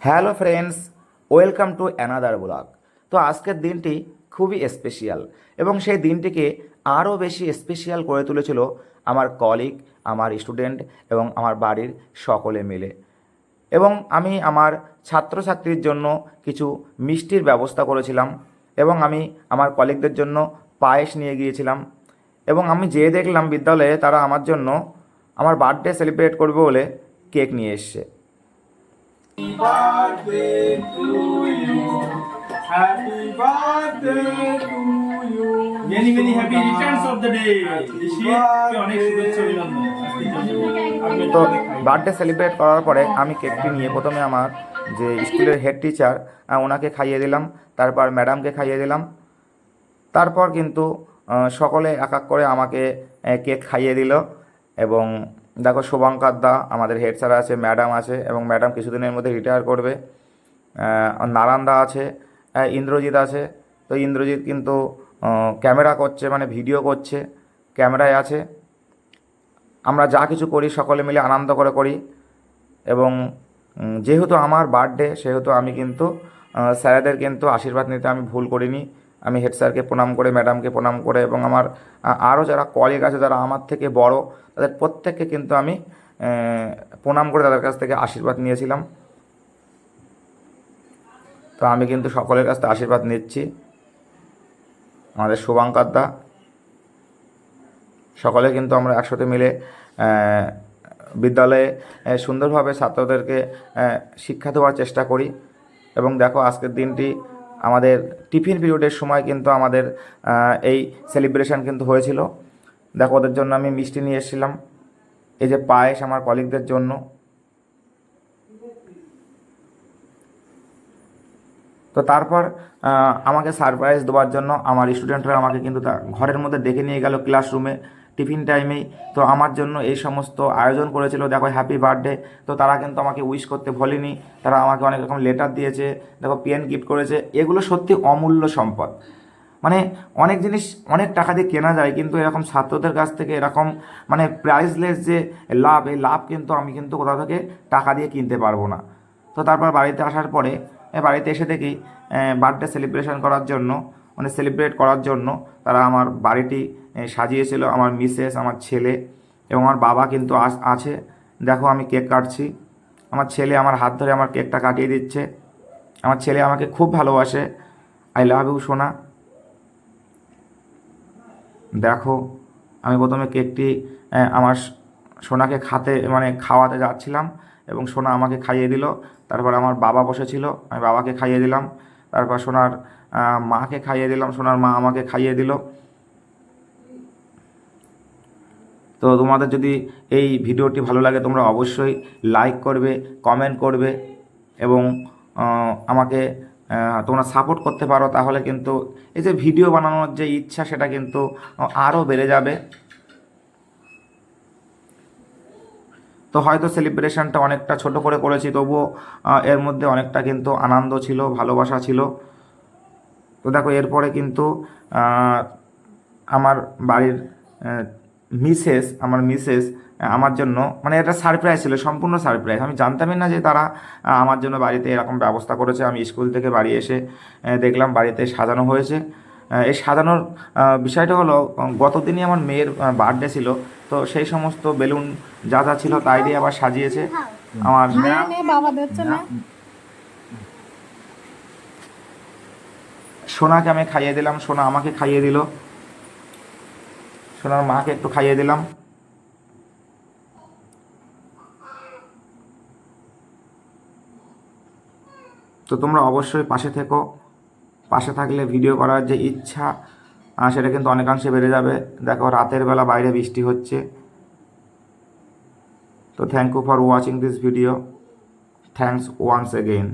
Hello friends, welcome to another blog. তো আজকের দিনটি খুবই স্পেশাল এবং সেই দিনটিকে আরও বেশি স্পেশাল করে তুলেছিল আমার কলিগ, আমার স্টুডেন্ট এবং আমার বাড়ির সকলে মিলে। এবং আমি আমার ছাত্রছাত্রীর জন্য কিছু মিষ্টির ব্যবস্থা করেছিলাম এবং আমি আমার কলিগদের জন্য পায়েস নিয়ে গিয়েছিলাম। এবং আমি যেয়ে দেখলাম বিদ্যালয়ে তারা আমার জন্য আমার বার্থডে সেলিব্রেট করবে বলে কেক নিয়ে এসছে। birthday to you. Happy birthday to you. Many happy returns of the day. ঋষিকে অনেক শুভেচ্ছা অভিনন্দন আজকের জন্য। তো বার্থডে সেলিব্রেট করার পরে আমি কেকটি নিয়ে প্রথমে আমার যে স্কুলের হেড টিচার ওনাকে খাইয়ে দিলাম, তারপর ম্যাডামকে খাইয়ে দিলাম। তারপর কিন্তু সকলে এক এক করে আমাকে কেক খাইয়ে দিল। এবং দেখো, শুভঙ্কর দা আমাদের হেড স্যার আছে, ম্যাডাম আছে এবং ম্যাডাম কিছুদিনের মধ্যে রিটায়ার করবে। নারায়ণ দা আছে, ইন্দ্রজিৎ আছে। তো ইন্দ্রজিৎ কিন্তু ক্যামেরা করছে, মানে ভিডিও করছে, ক্যামেরায় আছে। আমরা যা কিছু করি সকলে মিলে আনন্দ করে করি। এবং যেহেতু আমার বার্থডে সেহেতু আমি কিন্তু স্যারেদের কিন্তু আশীর্বাদ নিতে আমি ভুল করিনি। আমি হেড স্যারকে প্রণাম করে, ম্যাডামকে প্রণাম করে এবং আমার আরও যারা কলিগ আছে যারা আমার থেকে বড় তাদের প্রত্যেককে কিন্তু আমি প্রণাম করে তাদের কাছ থেকে আশীর্বাদ নিয়েছিলাম। তো আমি কিন্তু সকলের কাছ থেকে আশীর্বাদ নিচ্ছি। আমাদের শুভঙ্কর দা, সকলে কিন্তু আমরা একসাথে মিলে বিদ্যালয়ে সুন্দরভাবে ছাত্রদেরকে শিক্ষা দেওয়ার চেষ্টা করি। এবং দেখো, আজকের দিনটি আমাদের টিফিন পিরিয়ডের সময় কিন্তু আমাদের এই সেলিব্রেশন কিন্তু হয়েছিল। দেখো, ওদের জন্য আমি মিষ্টি নিয়ে এসেছিলাম, এই যে পায়েস আমার কলিগদের জন্য। তো তারপর আমাকে সারপ্রাইজ দেওয়ার জন্য আমার স্টুডেন্টরা আমাকে কিন্তু ঘরের মধ্যে ডেকে নিয়ে গেল ক্লাসরুমে টিফিন টাইমেই। তো আমার জন্য এই সমস্ত আয়োজন করেছিল। দেখো, হ্যাপি বার্থডে। তো তারা কিন্তু আমাকে উইশ করতে ভোলেনি, তারা আমাকে অনেক রকম লেটার দিয়েছে, দেখো পেন গিফট করেছে। এগুলো সত্যি অমূল্য সম্পদ। মানে অনেক জিনিস অনেক টাকা দিয়ে কেনা যায়, কিন্তু এরকম ছাত্রদের কাছ থেকে এরকম মানে প্রাইসলেস যে লাভ, এই লাভ কিন্তু আমি কিন্তু কোথাও থেকে টাকা দিয়ে কিনতে পারবো না। তো তারপর বাড়িতে আসার পরে বাড়িতে এসে দেখি বার্থডে সেলিব্রেশন করার জন্য, মানে সেলিব্রেট করার জন্য তারা আমার বাড়িটি সাজিয়েছিল। আমার মিসেস, আমার ছেলে এবং আমার বাবা কিন্তু আছে। দেখো, আমি কেক কাটছি, আমার ছেলে আমার হাত ধরে আমার কেকটা কাটিয়ে দিচ্ছে। আমার ছেলে আমাকে খুব ভালোবাসে। আই লাভ ইউ সোনা। দেখো, আমি প্রথমে কেকটি আমার সোনাকে খাওয়াতে যাচ্ছিলাম এবং সোনা আমাকে খাইয়ে দিল। তারপর আমার বাবা বসেছিল, আমি বাবাকে খাইয়ে দিলাম। তারপর সোনার মাকে খাইয়ে দিলাম, সোনার মা আমাকে খাইয়ে দিল। তো তোমাদের যদি এই ভিডিওটি ভালো লাগে তোমরা অবশ্যই লাইক করবে, কমেন্ট করবে এবং আমাকে তোমরা সাপোর্ট করতে পারো। তাহলে কিন্তু এই যে ভিডিও বানানোর যে ইচ্ছা সেটা কিন্তু আরও বেড়ে যাবে। তো হয়তো সেলিব্রেশনটা অনেকটা ছোট করে করেছি, তবুও এর মধ্যে অনেকটা কিন্তু আনন্দ ছিল, ভালোবাসা ছিল। তো দেখো, এরপরে কিন্তু আমার বাড়ির আমার মিসেস আমার জন্য, মানে এটা সারপ্রাইজ ছিল, সম্পূর্ণ সারপ্রাইজ। আমি জানতামই না যে তারা আমার জন্য বাড়িতে এরকম ব্যবস্থা করেছে। আমি স্কুল থেকে বাড়ি এসে দেখলাম বাড়িতে সাজানো হয়েছে। এই সাজানোর বিষয়টা হলো, গত দিনই আমার মেয়ের বার্থডে ছিল। তো সেই সমস্ত বেলুন যা যা ছিল তাই দিয়ে আবার সাজিয়েছে আমার সোনাকে। আমি খাইয়ে দিলাম, সোনা আমাকে খাইয়ে দিল, সোনার মাকে একটু খাইয়ে দিলাম। তো তোমরা অবশ্যই পাশে থেকো, পাশে থাকলে ভিডিও করার যে ইচ্ছা সেটা কিন্তু অনেকাংশে বেড়ে যাবে। দেখো, রাতের বেলা বাইরে বৃষ্টি হচ্ছে। তো thank you for watching this video. Thanks once again.